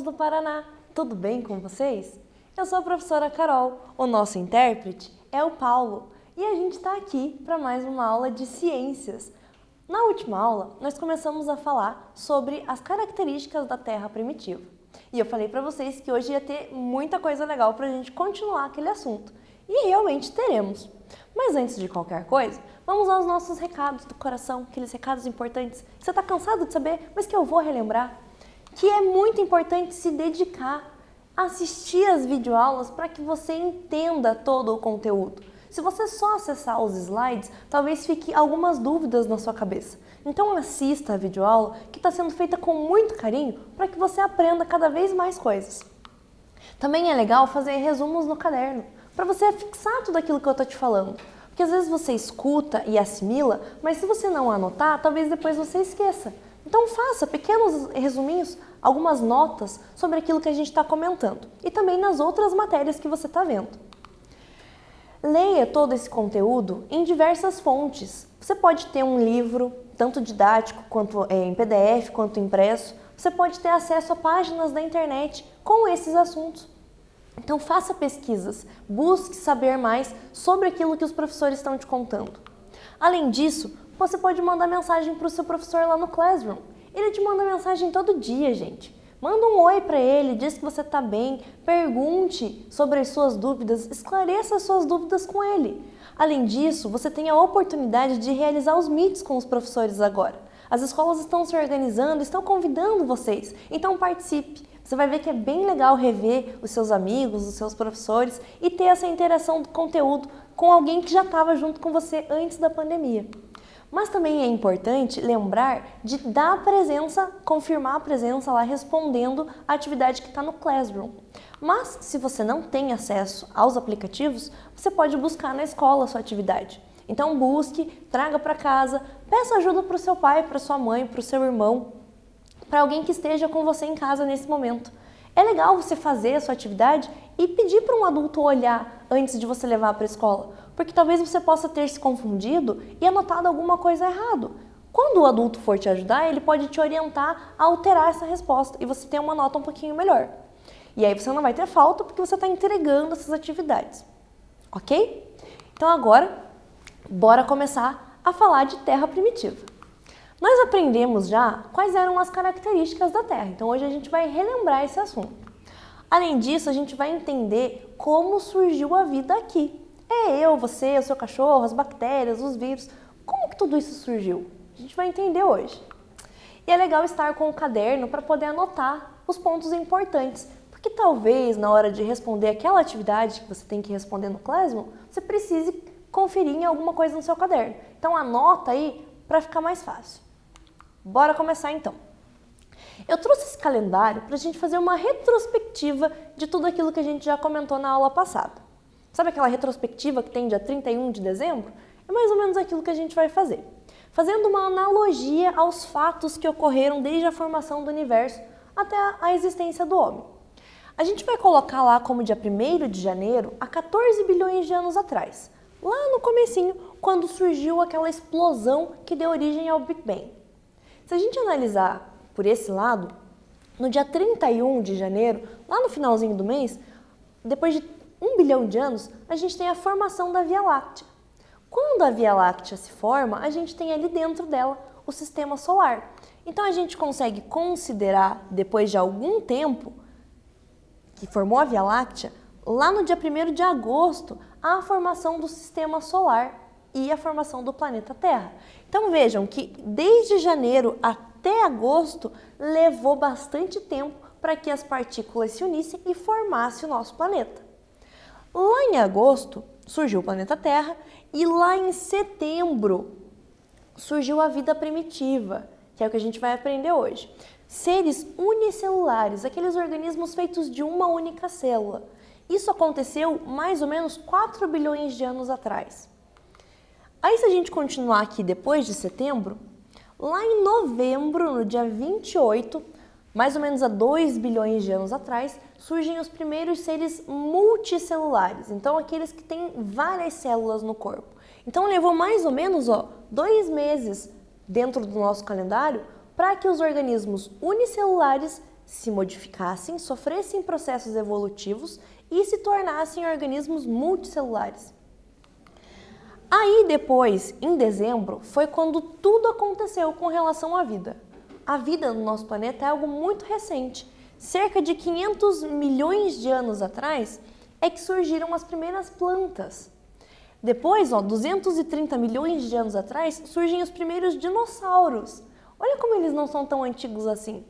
alunos do Paraná, tudo bem com vocês? Eu sou a professora Carol, o nosso intérprete é o Paulo e a gente está aqui para mais uma aula de ciências. Na última aula, nós começamos a falar sobre as características da Terra primitiva. E eu falei para vocês que hoje ia ter muita coisa legal para a gente continuar aquele assunto. E realmente teremos. Mas antes de qualquer coisa, vamos aos nossos recados do coração, aqueles recados importantes que você está cansado de saber, mas que eu vou relembrar. Que é muito importante se dedicar a assistir as videoaulas para que você entenda todo o conteúdo. Se você só acessar os slides, talvez fique algumas dúvidas na sua cabeça. Então assista a videoaula que está sendo feita com muito carinho para que você aprenda cada vez mais coisas. Também é legal fazer resumos no caderno, para você fixar tudo aquilo que eu estou te falando. Porque às vezes você escuta e assimila, mas se você não anotar, talvez depois você esqueça. Então faça pequenos resuminhos, algumas notas sobre aquilo que a gente está comentando. E também nas outras matérias que você está vendo. Leia todo esse conteúdo em diversas fontes. Você pode ter um livro, tanto didático quanto em PDF, quanto impresso. Você pode ter acesso a páginas da internet com esses assuntos. Então faça pesquisas, busque saber mais sobre aquilo que os professores estão te contando. Além disso, você pode mandar mensagem para o seu professor lá no Classroom. Ele te manda mensagem todo dia, gente. Manda um oi para ele, diz que você está bem, pergunte sobre as suas dúvidas, esclareça as suas dúvidas com ele. Além disso, você tem a oportunidade de realizar os meets com os professores agora. As escolas estão se organizando, estão convidando vocês, então participe. Você vai ver que é bem legal rever os seus amigos, os seus professores e ter essa interação do conteúdo com alguém que já estava junto com você antes da pandemia. Mas também é importante lembrar de dar a presença, confirmar a presença lá respondendo a atividade que está no Classroom. Mas se você não tem acesso aos aplicativos, você pode buscar na escola a sua atividade. Então busque, traga para casa, peça ajuda para o seu pai, para sua mãe, para o seu irmão, para alguém que esteja com você em casa nesse momento. É legal você fazer a sua atividade e pedir para um adulto olhar antes de você levar para a escola, porque talvez você possa ter se confundido e anotado alguma coisa errado. Quando o adulto for te ajudar, ele pode te orientar a alterar essa resposta e você ter uma nota um pouquinho melhor. E aí você não vai ter falta porque você está entregando essas atividades, ok? Então agora, bora começar a falar de Terra primitiva. Nós aprendemos já quais eram as características da Terra, então hoje a gente vai relembrar esse assunto. Além disso, a gente vai entender como surgiu a vida aqui. Eu, você, o seu cachorro, as bactérias, os vírus, como que tudo isso surgiu? A gente vai entender hoje. E é legal estar com o caderno para poder anotar os pontos importantes, porque talvez na hora de responder aquela atividade que você tem que responder no Classroom, você precise conferir em alguma coisa no seu caderno. Então anota aí para ficar mais fácil. Bora começar então. Eu trouxe esse calendário para a gente fazer uma retrospectiva de tudo aquilo que a gente já comentou na aula passada. Sabe aquela retrospectiva que tem dia 31 de dezembro? É mais ou menos aquilo que a gente vai fazer. Fazendo uma analogia aos fatos que ocorreram desde a formação do universo até a existência do homem. A gente vai colocar lá como dia 1º de janeiro há 14 bilhões de anos atrás. Lá no comecinho, quando surgiu aquela explosão que deu origem ao Big Bang. Se a gente analisar por esse lado, no dia 31 de janeiro, lá no finalzinho do mês, depois de 1 bilhão de anos, a gente tem a formação da Via Láctea. Quando a Via Láctea se forma, a gente tem ali dentro dela o Sistema Solar. Então a gente consegue considerar, depois de algum tempo que formou a Via Láctea, lá no dia 1º de agosto, a formação do Sistema Solar e a formação do planeta Terra. Então vejam que desde janeiro até agosto levou bastante tempo para que as partículas se unissem e formassem o nosso planeta. Lá em agosto surgiu o planeta Terra e lá em setembro surgiu a vida primitiva, que é o que a gente vai aprender hoje. Seres unicelulares, aqueles organismos feitos de uma única célula. Isso aconteceu mais ou menos 4 bilhões de anos atrás. Aí se a gente continuar aqui depois de setembro, lá em novembro, no dia 28, mais ou menos há 2 bilhões de anos atrás, surgem os primeiros seres multicelulares, então aqueles que têm várias células no corpo. Então levou mais ou menos 2 meses dentro do nosso calendário para que os organismos unicelulares se modificassem, sofressem processos evolutivos e se tornassem organismos multicelulares. Aí depois, em dezembro, foi quando tudo aconteceu com relação à vida. A vida no nosso planeta é algo muito recente. Cerca de 500 milhões de anos atrás é que surgiram as primeiras plantas. Depois, 230 milhões de anos atrás, surgem os primeiros dinossauros. Olha como eles não são tão antigos assim.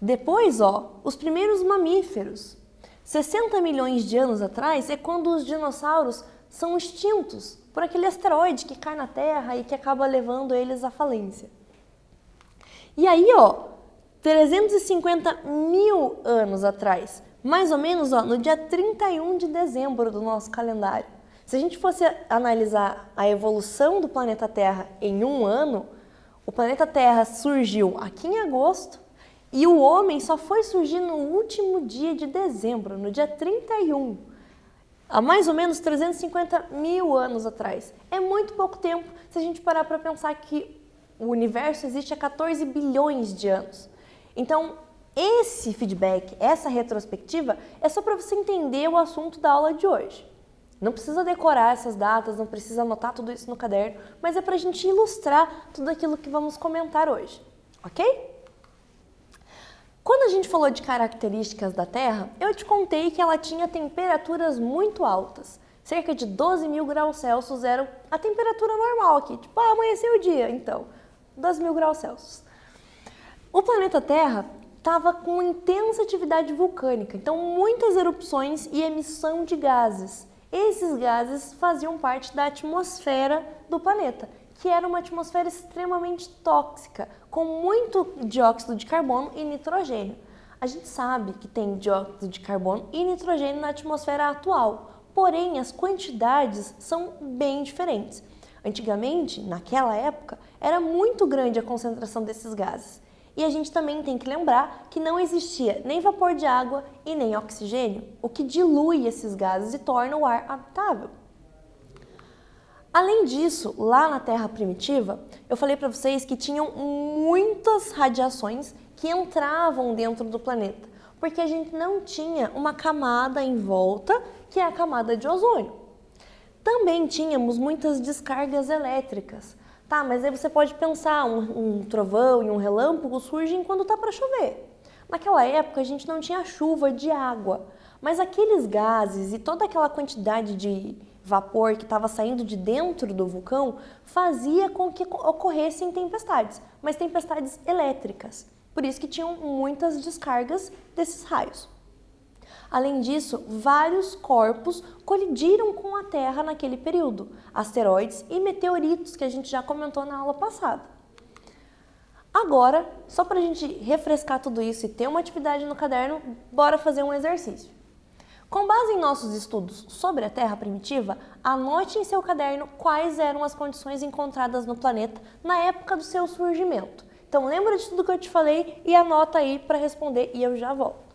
Depois, os primeiros mamíferos. 60 milhões de anos atrás é quando os dinossauros são extintos por aquele asteroide que cai na Terra e que acaba levando eles à falência. E aí, 350 mil anos atrás, mais ou menos no dia 31 de dezembro do nosso calendário. Se a gente fosse analisar a evolução do planeta Terra em um ano, o planeta Terra surgiu aqui em agosto e o homem só foi surgir no último dia de dezembro, no dia 31. Há mais ou menos 350 mil anos atrás. É muito pouco tempo se a gente parar para pensar que o universo existe há 14 bilhões de anos. Então, esse feedback, essa retrospectiva, é só para você entender o assunto da aula de hoje. Não precisa decorar essas datas, não precisa anotar tudo isso no caderno, mas é para a gente ilustrar tudo aquilo que vamos comentar hoje, ok? Quando a gente falou de características da Terra, eu te contei que ela tinha temperaturas muito altas. Cerca de 12 mil graus Celsius era a temperatura normal aqui. Tipo, amanheceu o dia, então, 12 mil graus Celsius. O planeta Terra estava com intensa atividade vulcânica, então muitas erupções e emissão de gases. Esses gases faziam parte da atmosfera do planeta, que era uma atmosfera extremamente tóxica, com muito dióxido de carbono e nitrogênio. A gente sabe que tem dióxido de carbono e nitrogênio na atmosfera atual, porém as quantidades são bem diferentes. Antigamente, naquela época, era muito grande a concentração desses gases. E a gente também tem que lembrar que não existia nem vapor de água e nem oxigênio, o que dilui esses gases e torna o ar habitável. Além disso, lá na Terra primitiva, eu falei para vocês que tinham muitas radiações que entravam dentro do planeta, porque a gente não tinha uma camada em volta, que é a camada de ozônio. Também tínhamos muitas descargas elétricas. Tá, mas aí você pode pensar, um trovão e um relâmpago surgem quando está para chover. Naquela época a gente não tinha chuva de água, mas aqueles gases e toda aquela quantidade de vapor que estava saindo de dentro do vulcão fazia com que ocorressem tempestades, mas tempestades elétricas. Por isso que tinham muitas descargas desses raios. Além disso, vários corpos colidiram com a Terra naquele período, asteroides e meteoritos que a gente já comentou na aula passada. Agora, só para a gente refrescar tudo isso e ter uma atividade no caderno, bora fazer um exercício. Com base em nossos estudos sobre a Terra primitiva, anote em seu caderno quais eram as condições encontradas no planeta na época do seu surgimento. Então lembra de tudo que eu te falei e anota aí para responder e eu já volto.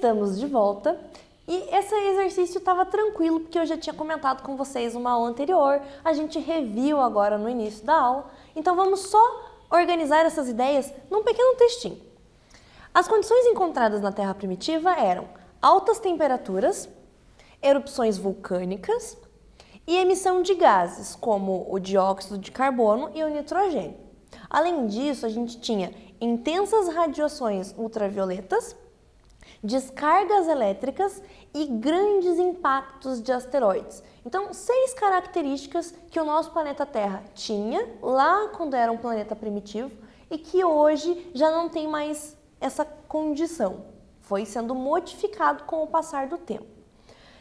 Estamos de volta e esse exercício estava tranquilo porque eu já tinha comentado com vocês uma aula anterior, a gente reviu agora no início da aula, então vamos só organizar essas ideias num pequeno textinho. As condições encontradas na Terra primitiva eram altas temperaturas, erupções vulcânicas e emissão de gases como o dióxido de carbono e o nitrogênio. Além disso, a gente tinha intensas radiações ultravioletas, descargas elétricas e grandes impactos de asteroides. Então, 6 características que o nosso planeta Terra tinha lá quando era um planeta primitivo e que hoje já não tem mais essa condição. Foi sendo modificado com o passar do tempo.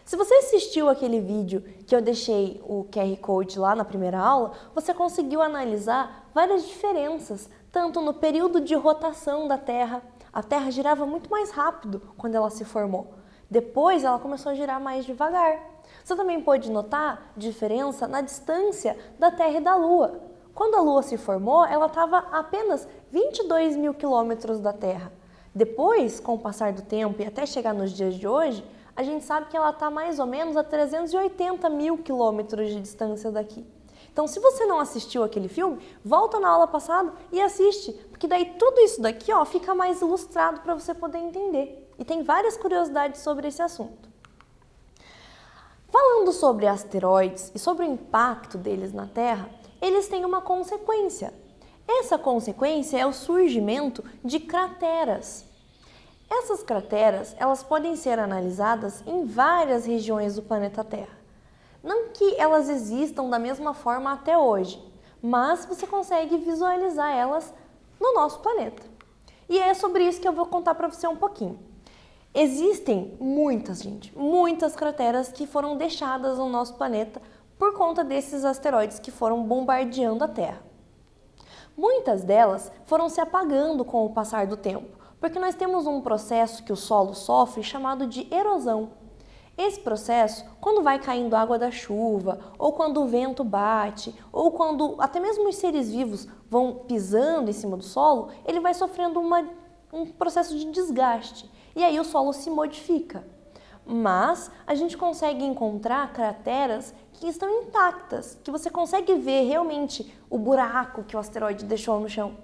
Se você assistiu aquele vídeo que eu deixei o QR Code lá na primeira aula, você conseguiu analisar várias diferenças, tanto no período de rotação da Terra. A Terra girava muito mais rápido quando ela se formou. Depois ela começou a girar mais devagar. Você também pode notar diferença na distância da Terra e da Lua. Quando a Lua se formou, ela estava a apenas 22 mil quilômetros da Terra. Depois, com o passar do tempo e até chegar nos dias de hoje, a gente sabe que ela está mais ou menos a 380 mil quilômetros de distância daqui. Então, se você não assistiu aquele filme, volta na aula passada e assiste, porque daí tudo isso daqui fica mais ilustrado para você poder entender. E tem várias curiosidades sobre esse assunto. Falando sobre asteroides e sobre o impacto deles na Terra, eles têm uma consequência. Essa consequência é o surgimento de crateras. Essas crateras, elas podem ser analisadas em várias regiões do planeta Terra. Não que elas existam da mesma forma até hoje, mas você consegue visualizar elas no nosso planeta. E é sobre isso que eu vou contar para você um pouquinho. Existem muitas crateras que foram deixadas no nosso planeta por conta desses asteroides que foram bombardeando a Terra. Muitas delas foram se apagando com o passar do tempo, porque nós temos um processo que o solo sofre chamado de erosão. Esse processo, quando vai caindo água da chuva, ou quando o vento bate, ou quando até mesmo os seres vivos vão pisando em cima do solo, ele vai sofrendo um processo de desgaste. E aí o solo se modifica. Mas a gente consegue encontrar crateras que estão intactas, que você consegue ver realmente o buraco que o asteroide deixou no chão.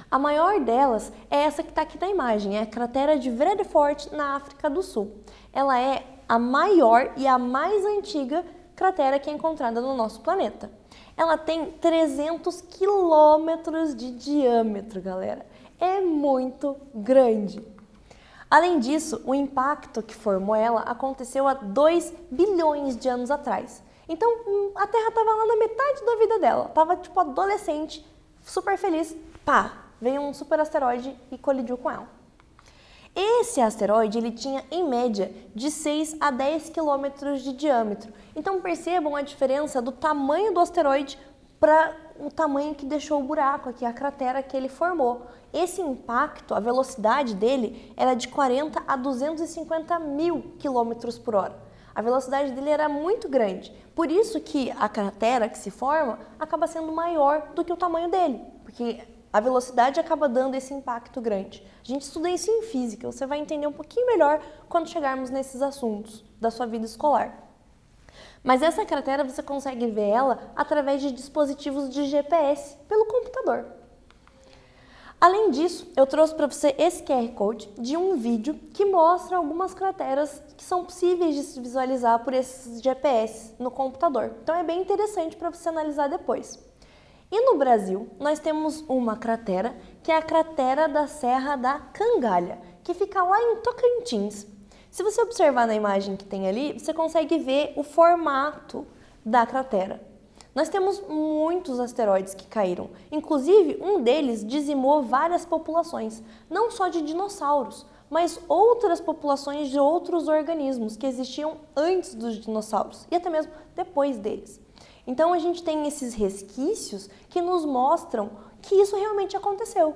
A maior delas é essa que está aqui na imagem, é a cratera de Vredefort, na África do Sul. Ela é a maior e a mais antiga cratera que é encontrada no nosso planeta. Ela tem 300 quilômetros de diâmetro, galera. É muito grande. Além disso, o impacto que formou ela aconteceu há 2 bilhões de anos atrás. Então, a Terra estava lá na metade da vida dela, estava tipo adolescente, super feliz, pá! Veio um super asteroide e colidiu com ela. Esse asteroide ele tinha, em média, de 6 a 10 quilômetros de diâmetro. Então percebam a diferença do tamanho do asteroide para o tamanho que deixou o buraco aqui, a cratera que ele formou. Esse impacto, a velocidade dele era de 40 a 250 mil quilômetros por hora. A velocidade dele era muito grande, por isso que a cratera que se forma acaba sendo maior do que o tamanho dele, porque a velocidade acaba dando esse impacto grande. A gente estuda isso em física, você vai entender um pouquinho melhor quando chegarmos nesses assuntos da sua vida escolar. Mas essa cratera você consegue ver ela através de dispositivos de GPS pelo computador. Além disso, eu trouxe para você esse QR Code de um vídeo que mostra algumas crateras que são possíveis de se visualizar por esses GPS no computador. Então é bem interessante para você analisar depois. E no Brasil, nós temos uma cratera, que é a cratera da Serra da Cangalha, que fica lá em Tocantins. Se você observar na imagem que tem ali, você consegue ver o formato da cratera. Nós temos muitos asteroides que caíram, inclusive um deles dizimou várias populações, não só de dinossauros, mas outras populações de outros organismos que existiam antes dos dinossauros e até mesmo depois deles. Então a gente tem esses resquícios que nos mostram que isso realmente aconteceu.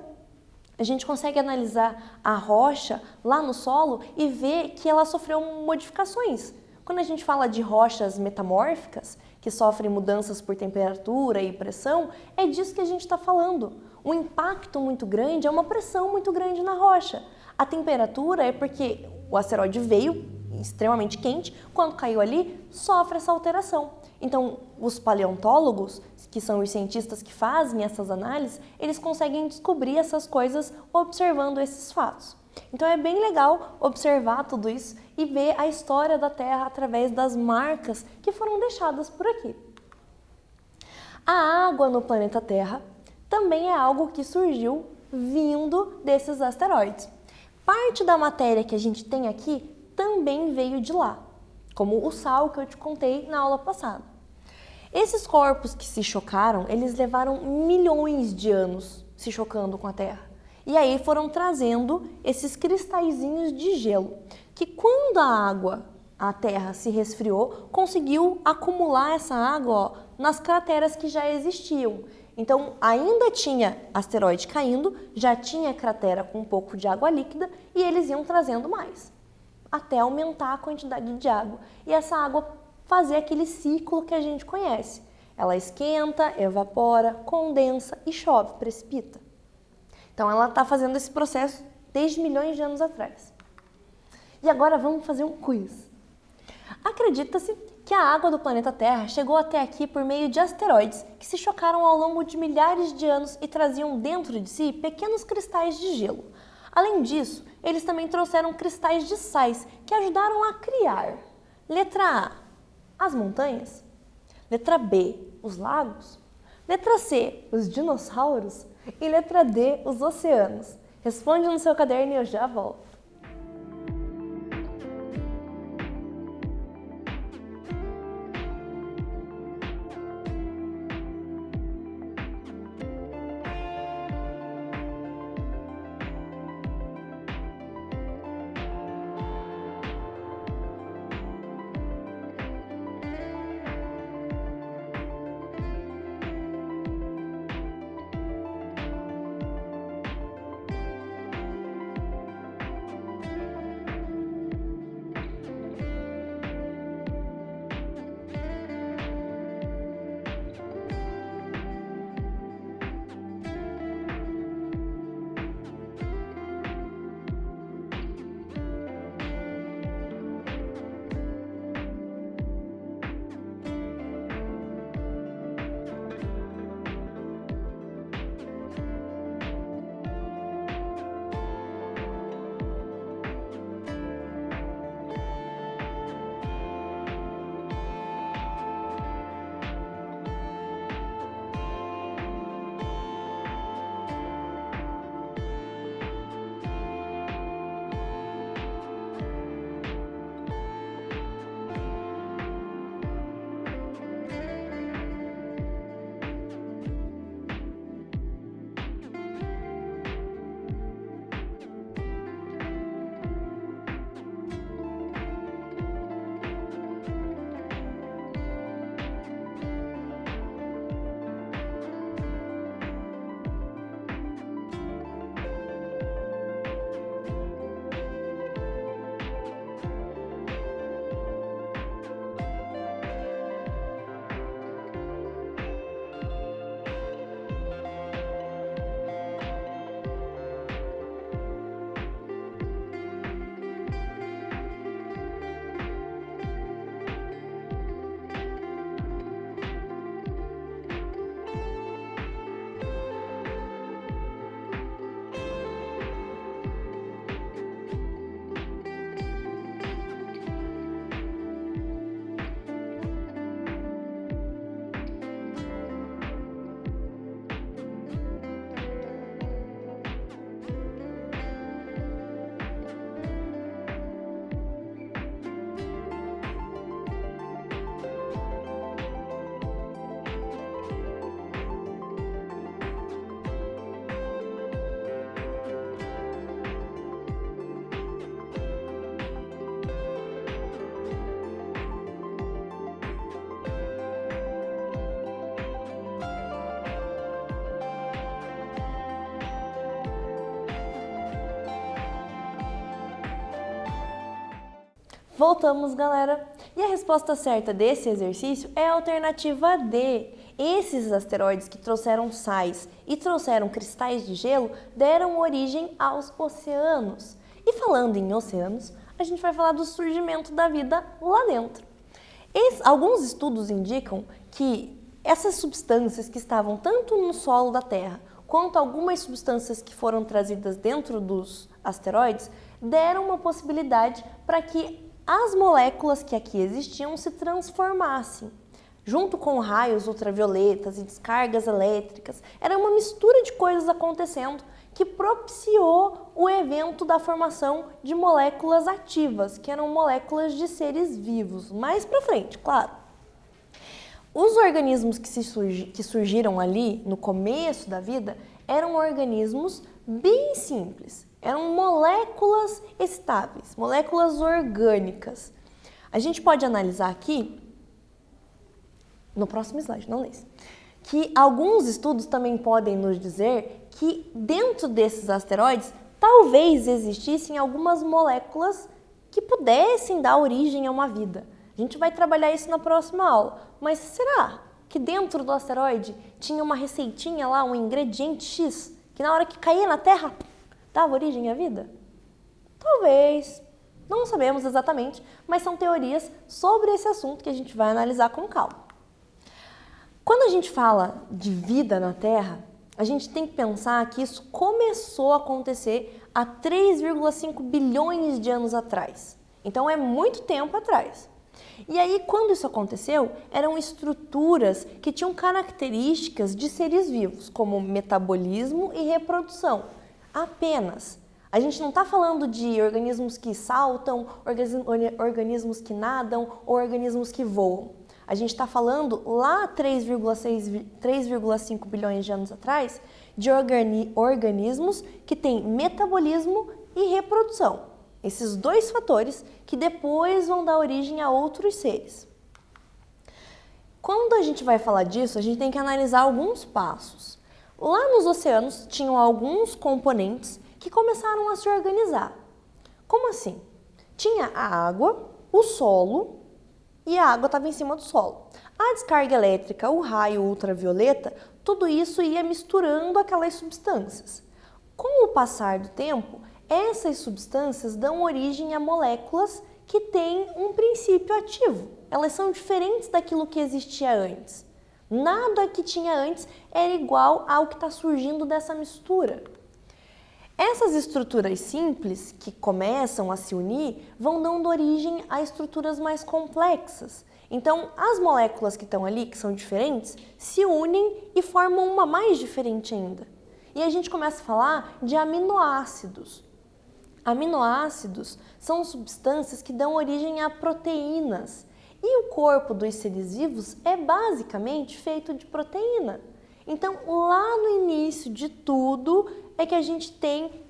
A gente consegue analisar a rocha lá no solo e ver que ela sofreu modificações. Quando a gente fala de rochas metamórficas, que sofrem mudanças por temperatura e pressão, é disso que a gente está falando. Um impacto muito grande é uma pressão muito grande na rocha. A temperatura é porque O asteroide veio extremamente quente, quando caiu ali, sofre essa alteração. Então, os paleontólogos, que são os cientistas que fazem essas análises, eles conseguem descobrir essas coisas observando esses fatos. Então é bem legal observar tudo isso e ver a história da Terra através das marcas que foram deixadas por aqui. A água no planeta Terra também é algo que surgiu vindo desses asteroides. Parte da matéria que a gente tem aqui também veio de lá, como o sal que eu te contei na aula passada. Esses corpos que se chocaram, eles levaram milhões de anos se chocando com a Terra. E aí foram trazendo esses cristalzinhos de gelo, que quando a Terra se resfriou, conseguiu acumular essa água, ó, nas crateras que já existiam. Então, ainda tinha asteroide caindo, já tinha cratera com um pouco de água líquida e eles iam trazendo mais, até aumentar a quantidade de água. E essa água fazer aquele ciclo que a gente conhece. Ela esquenta, evapora, condensa e chove, precipita. Então, ela está fazendo esse processo desde milhões de anos atrás. E agora vamos fazer um quiz. Acredita-se que a água do planeta Terra chegou até aqui por meio de asteroides que se chocaram ao longo de milhares de anos e traziam dentro de si pequenos cristais de gelo. Além disso, eles também trouxeram cristais de sais que ajudaram a criar. Letra A, as montanhas. Letra B, os lagos. Letra C, os dinossauros. E letra D, os oceanos. Responde no seu caderno e eu já volto. Voltamos, galera! E a resposta certa desse exercício é a alternativa D. Esses asteroides que trouxeram sais e trouxeram cristais de gelo deram origem aos oceanos. E falando em oceanos, a gente vai falar do surgimento da vida lá dentro. Alguns estudos indicam que essas substâncias que estavam tanto no solo da Terra, quanto algumas substâncias que foram trazidas dentro dos asteroides, deram uma possibilidade para que as moléculas que aqui existiam se transformassem. Junto com raios ultravioletas e descargas elétricas, era uma mistura de coisas acontecendo que propiciou o evento da formação de moléculas ativas, que eram moléculas de seres vivos. Mais para frente, claro. Os organismos que surgiram ali no começo da vida eram organismos bem simples, eram moléculas estáveis, moléculas orgânicas. A gente pode analisar aqui, no próximo slide, não nesse, que alguns estudos também podem nos dizer que dentro desses asteroides talvez existissem algumas moléculas que pudessem dar origem a uma vida. A gente vai trabalhar isso na próxima aula, mas será que dentro do asteroide tinha uma receitinha lá, um ingrediente X, que na hora que caía na Terra dava origem à vida? Talvez, não sabemos exatamente, mas são teorias sobre esse assunto que a gente vai analisar com calma. Quando a gente fala de vida na Terra, a gente tem que pensar que isso começou a acontecer há 3,5 bilhões de anos atrás. Então é muito tempo atrás. E aí, quando isso aconteceu, eram estruturas que tinham características de seres vivos, como metabolismo e reprodução. Apenas. A gente não está falando de organismos que saltam, organismos que nadam ou organismos que voam. A gente está falando lá 3,5 bilhões de anos atrás de organismos que têm metabolismo e reprodução. Esses dois fatores que depois vão dar origem a outros seres. Quando a gente vai falar disso, a gente tem que analisar alguns passos. Lá nos oceanos tinham alguns componentes que começaram a se organizar. Como assim? Tinha a água, o solo, e a água estava em cima do solo. A descarga elétrica, o raio ultravioleta, tudo isso ia misturando aquelas substâncias. Com o passar do tempo, essas substâncias dão origem a moléculas que têm um princípio ativo. Elas são diferentes daquilo que existia antes. Nada que tinha antes era igual ao que está surgindo dessa mistura. Essas estruturas simples que começam a se unir vão dando origem a estruturas mais complexas. Então, as moléculas que estão ali, que são diferentes, se unem e formam uma mais diferente ainda. E a gente começa a falar de aminoácidos. Aminoácidos são substâncias que dão origem a proteínas. E o corpo dos seres vivos é basicamente feito de proteína. Então, lá no início de tudo é que a gente tem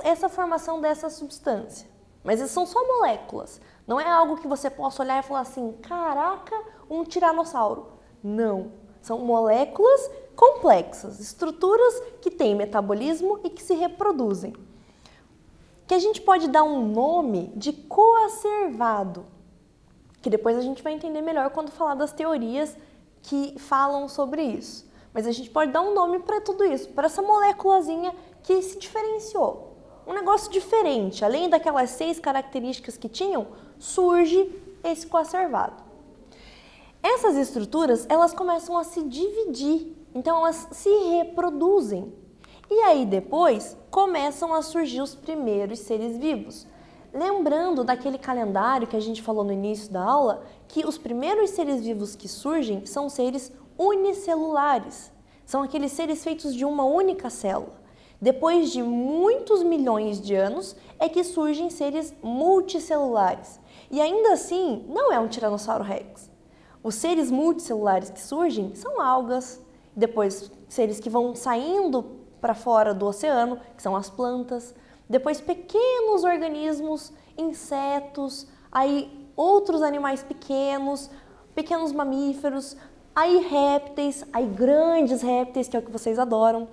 essa formação dessa substância. Mas essas são só moléculas. Não é algo que você possa olhar e falar assim, caraca, um tiranossauro. Não. São moléculas complexas, estruturas que têm metabolismo e que se reproduzem. Que a gente pode dar um nome de coacervado, que depois a gente vai entender melhor quando falar das teorias que falam sobre isso. Mas a gente pode dar um nome para tudo isso, para essa moléculazinha que se diferenciou. Um negócio diferente, além daquelas 6 características que tinham, surge esse coacervado. Essas estruturas, elas começam a se dividir, então elas se reproduzem. E aí depois começam a surgir os primeiros seres vivos. Lembrando daquele calendário que a gente falou no início da aula, que os primeiros seres vivos que surgem são seres unicelulares. São aqueles seres feitos de uma única célula. Depois de muitos milhões de anos é que surgem seres multicelulares. E ainda assim, não é um Tiranossauro Rex. Os seres multicelulares que surgem são algas, depois seres que vão saindo para fora do oceano, que são as plantas, depois pequenos organismos, insetos, aí outros animais pequenos, pequenos mamíferos, aí répteis, aí grandes répteis, que é o que vocês adoram.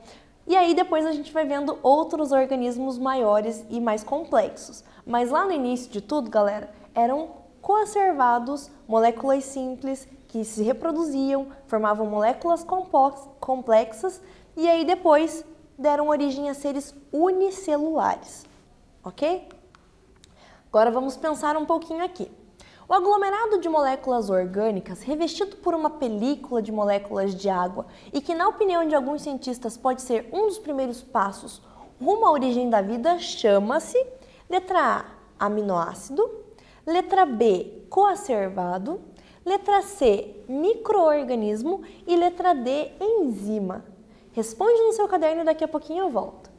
E aí depois a gente vai vendo outros organismos maiores e mais complexos. Mas lá no início de tudo, galera, eram coacervados, moléculas simples que se reproduziam, formavam moléculas complexas e aí depois deram origem a seres unicelulares, ok? Agora vamos pensar um pouquinho aqui. O aglomerado de moléculas orgânicas, revestido por uma película de moléculas de água e que, na opinião de alguns cientistas, pode ser um dos primeiros passos rumo à origem da vida, chama-se letra A, aminoácido, letra B, coacervado, letra C, micro-organismo e letra D, enzima. Responde no seu caderno e daqui a pouquinho eu volto.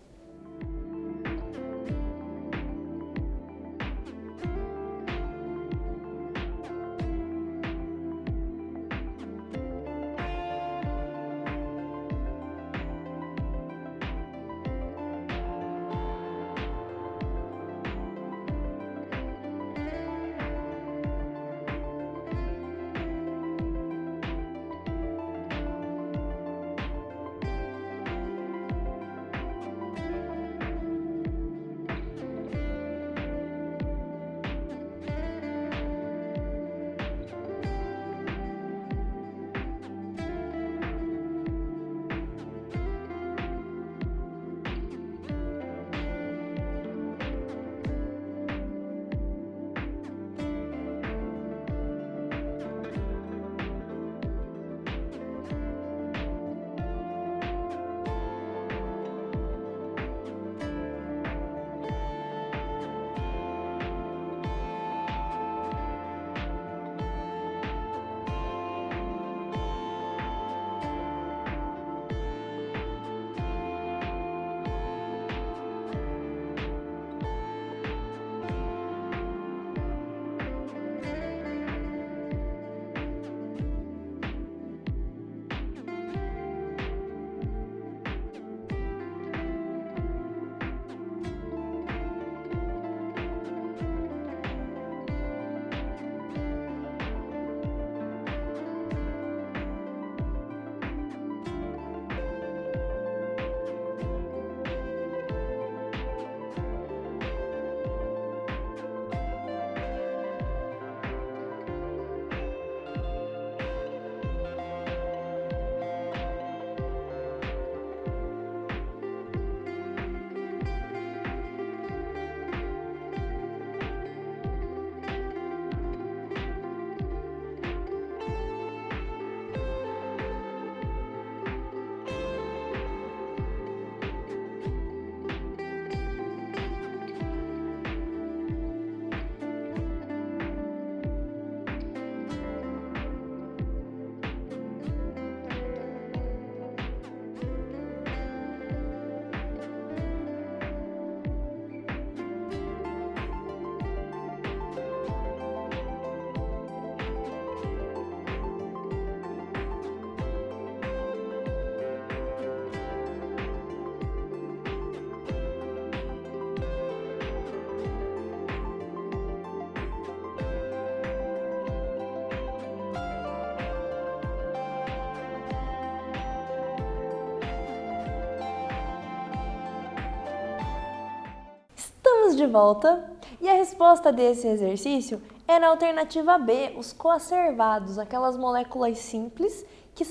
Estamos de volta e a resposta desse exercício é na alternativa B, os coacervados, aquelas moléculas simples que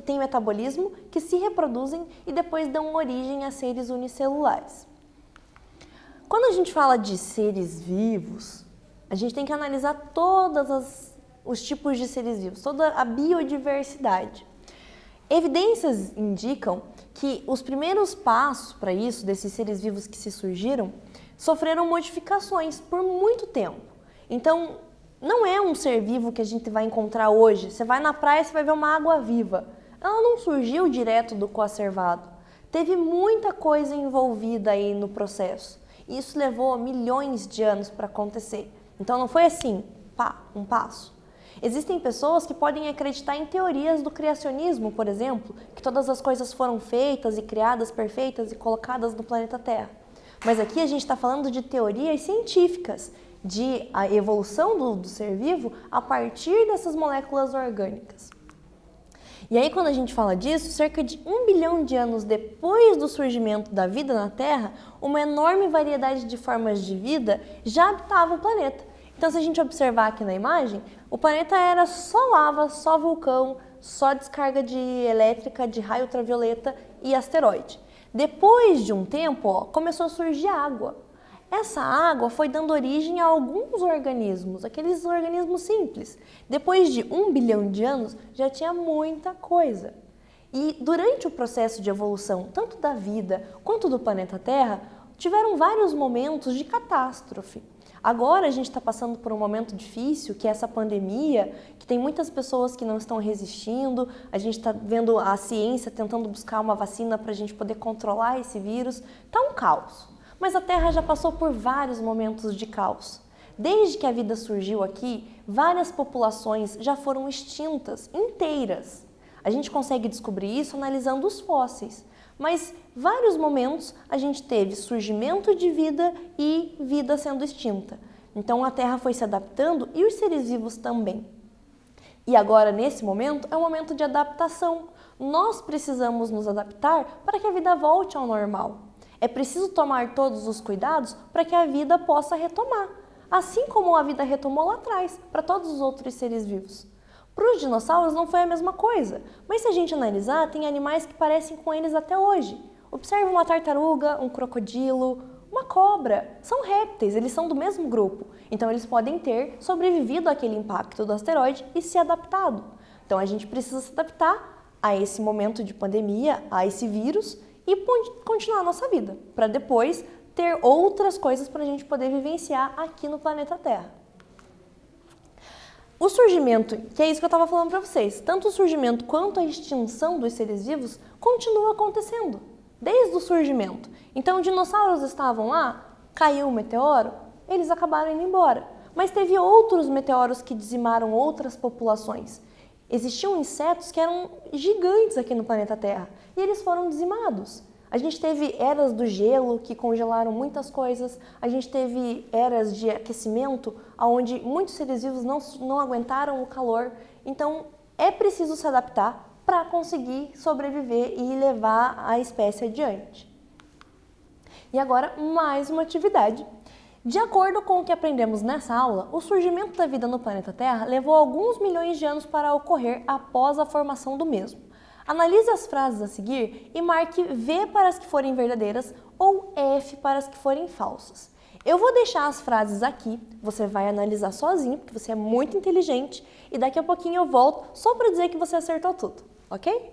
têm metabolismo, que se reproduzem e depois dão origem a seres unicelulares. Quando a gente fala de seres vivos, a gente tem que analisar todos os tipos de seres vivos, toda a biodiversidade. Evidências indicam que os primeiros passos para isso, desses seres vivos que se surgiram, sofreram modificações por muito tempo. Então, não é um ser vivo que a gente vai encontrar hoje. Você vai na praia e você vai ver uma água viva. Ela não surgiu direto do coacervado. Teve muita coisa envolvida aí no processo. E isso levou milhões de anos para acontecer. Então, não foi assim, pá, um passo. Existem pessoas que podem acreditar em teorias do criacionismo, por exemplo, que todas as coisas foram feitas e criadas perfeitas e colocadas no planeta Terra. Mas aqui a gente está falando de teorias científicas, de a evolução do ser vivo a partir dessas moléculas orgânicas. E aí, quando a gente fala disso, cerca de 1 bilhão de anos depois do surgimento da vida na Terra, uma enorme variedade de formas de vida já habitava o planeta. Então, se a gente observar aqui na imagem, o planeta era só lava, só vulcão, só descarga elétrica de raio ultravioleta e asteroide. Depois de um tempo, começou a surgir água. essa água foi dando origem a alguns organismos, aqueles organismos simples. Depois de 1 bilhão de anos, já tinha muita coisa. E durante o processo de evolução, tanto da vida quanto do planeta Terra, tiveram vários momentos de catástrofe. Agora a gente está passando por um momento difícil, que é essa pandemia, que tem muitas pessoas que não estão resistindo, a gente está vendo a ciência tentando buscar uma vacina para a gente poder controlar esse vírus. Está um caos. Mas a Terra já passou por vários momentos de caos. Desde que a vida surgiu aqui, várias populações já foram extintas, inteiras. A gente consegue descobrir isso analisando os fósseis. Mas vários momentos a gente teve surgimento de vida e vida sendo extinta. Então a Terra foi se adaptando e os seres vivos também. E agora, nesse momento, é um momento de adaptação. Nós precisamos nos adaptar para que a vida volte ao normal. É preciso tomar todos os cuidados para que a vida possa retomar, assim como a vida retomou lá atrás, para todos os outros seres vivos. Para os dinossauros não foi a mesma coisa, mas se a gente analisar, tem animais que parecem com eles até hoje. Observe uma tartaruga, um crocodilo, uma cobra. São répteis, eles são do mesmo grupo, então eles podem ter sobrevivido àquele impacto do asteroide e se adaptado. Então a gente precisa se adaptar a esse momento de pandemia, a esse vírus e continuar a nossa vida, para depois ter outras coisas para a gente poder vivenciar aqui no planeta Terra. O surgimento, que é isso que eu estava falando para vocês, tanto o surgimento quanto a extinção dos seres vivos continua acontecendo, desde o surgimento. Então, dinossauros estavam lá, caiu um meteoro, eles acabaram indo embora. Mas teve outros meteoros que dizimaram outras populações. Existiam insetos que eram gigantes aqui no planeta Terra e eles foram dizimados. A gente teve eras do gelo que congelaram muitas coisas, a gente teve eras de aquecimento onde muitos seres vivos não aguentaram o calor. Então é preciso se adaptar para conseguir sobreviver e levar a espécie adiante. E agora mais uma atividade. De acordo com o que aprendemos nessa aula, o surgimento da vida no planeta Terra levou alguns milhões de anos para ocorrer após a formação do mesmo. Analise as frases a seguir e marque V para as que forem verdadeiras ou F para as que forem falsas. Eu vou deixar as frases aqui, você vai analisar sozinho, porque você é muito inteligente, e daqui a pouquinho eu volto só para dizer que você acertou tudo, ok?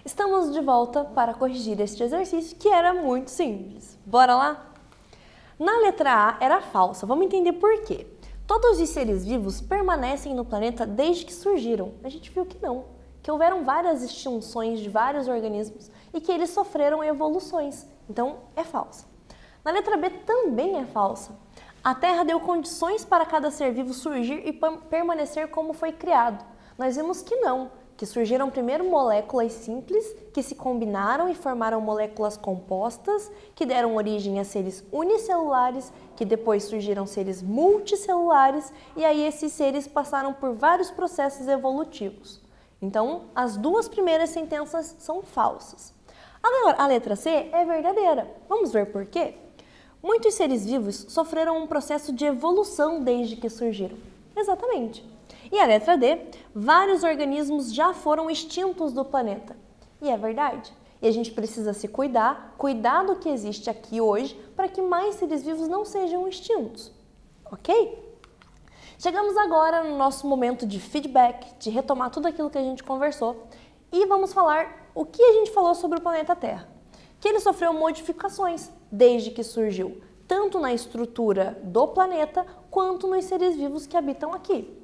Estamos de volta para corrigir este exercício que era muito simples. Bora lá? Na letra A era falsa, vamos entender por quê. Todos os seres vivos permanecem no planeta desde que surgiram. A gente viu que não, que houveram várias extinções de vários organismos e que eles sofreram evoluções. Então, é falsa. Na letra B também é falsa. A Terra deu condições para cada ser vivo surgir e permanecer como foi criado. Nós vimos que não, que surgiram primeiro moléculas simples, que se combinaram e formaram moléculas compostas, que deram origem a seres unicelulares, que depois surgiram seres multicelulares, e aí esses seres passaram por vários processos evolutivos. Então, as duas primeiras sentenças são falsas. Agora, a letra C é verdadeira. Vamos ver por quê? Muitos seres vivos sofreram um processo de evolução desde que surgiram. Exatamente. E a letra D, vários organismos já foram extintos do planeta. E é verdade. E a gente precisa se cuidar do que existe aqui hoje para que mais seres vivos não sejam extintos. Ok? Chegamos agora no nosso momento de feedback, de retomar tudo aquilo que a gente conversou e vamos falar o que a gente falou sobre o planeta Terra. Que ele sofreu modificações desde que surgiu, tanto na estrutura do planeta quanto nos seres vivos que habitam aqui.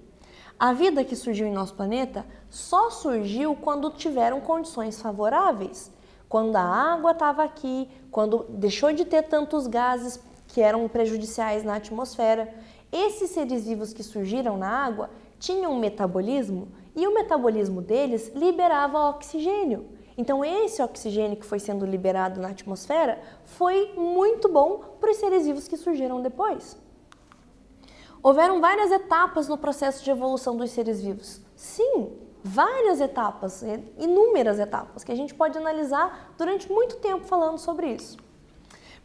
A vida que surgiu em nosso planeta só surgiu quando tiveram condições favoráveis, quando a água estava aqui, quando deixou de ter tantos gases que eram prejudiciais na atmosfera. Esses seres vivos que surgiram na água tinham um metabolismo e o metabolismo deles liberava oxigênio. Então esse oxigênio que foi sendo liberado na atmosfera foi muito bom para os seres vivos que surgiram depois. Houveram várias etapas no processo de evolução dos seres vivos. Sim, várias etapas, inúmeras etapas, que a gente pode analisar durante muito tempo falando sobre isso.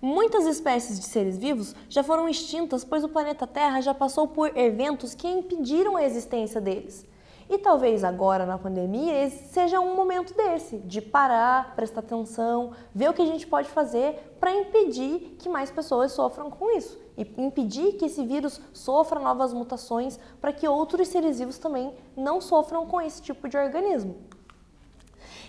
Muitas espécies de seres vivos já foram extintas, pois o planeta Terra já passou por eventos que impediram a existência deles. E talvez agora, na pandemia, seja um momento desse, de parar, prestar atenção, ver o que a gente pode fazer para impedir que mais pessoas sofram com isso. E impedir que esse vírus sofra novas mutações para que outros seres vivos também não sofram com esse tipo de organismo.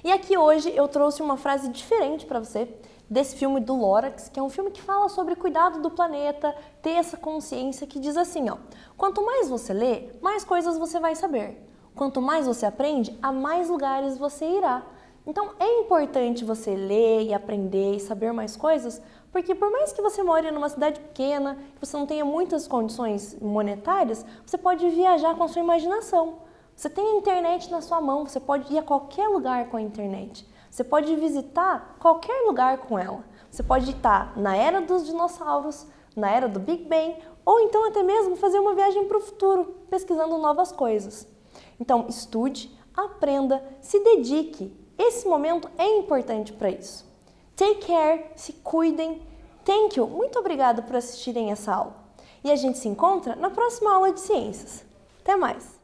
E aqui hoje eu trouxe uma frase diferente para você, desse filme do Lorax, que é um filme que fala sobre cuidado do planeta, ter essa consciência que diz assim, ó, quanto mais você lê, mais coisas você vai saber. Quanto mais você aprende, a mais lugares você irá. Então é importante você ler e aprender e saber mais coisas, porque por mais que você more numa cidade pequena, que você não tenha muitas condições monetárias, você pode viajar com a sua imaginação. Você tem a internet na sua mão, você pode ir a qualquer lugar com a internet. Você pode visitar qualquer lugar com ela. Você pode estar na era dos dinossauros, na era do Big Bang, ou então até mesmo fazer uma viagem para o futuro, pesquisando novas coisas. Então, estude, aprenda, se dedique. Esse momento é importante para isso. Take care, se cuidem. Thank you, muito obrigada por assistirem essa aula. E a gente se encontra na próxima aula de ciências. Até mais!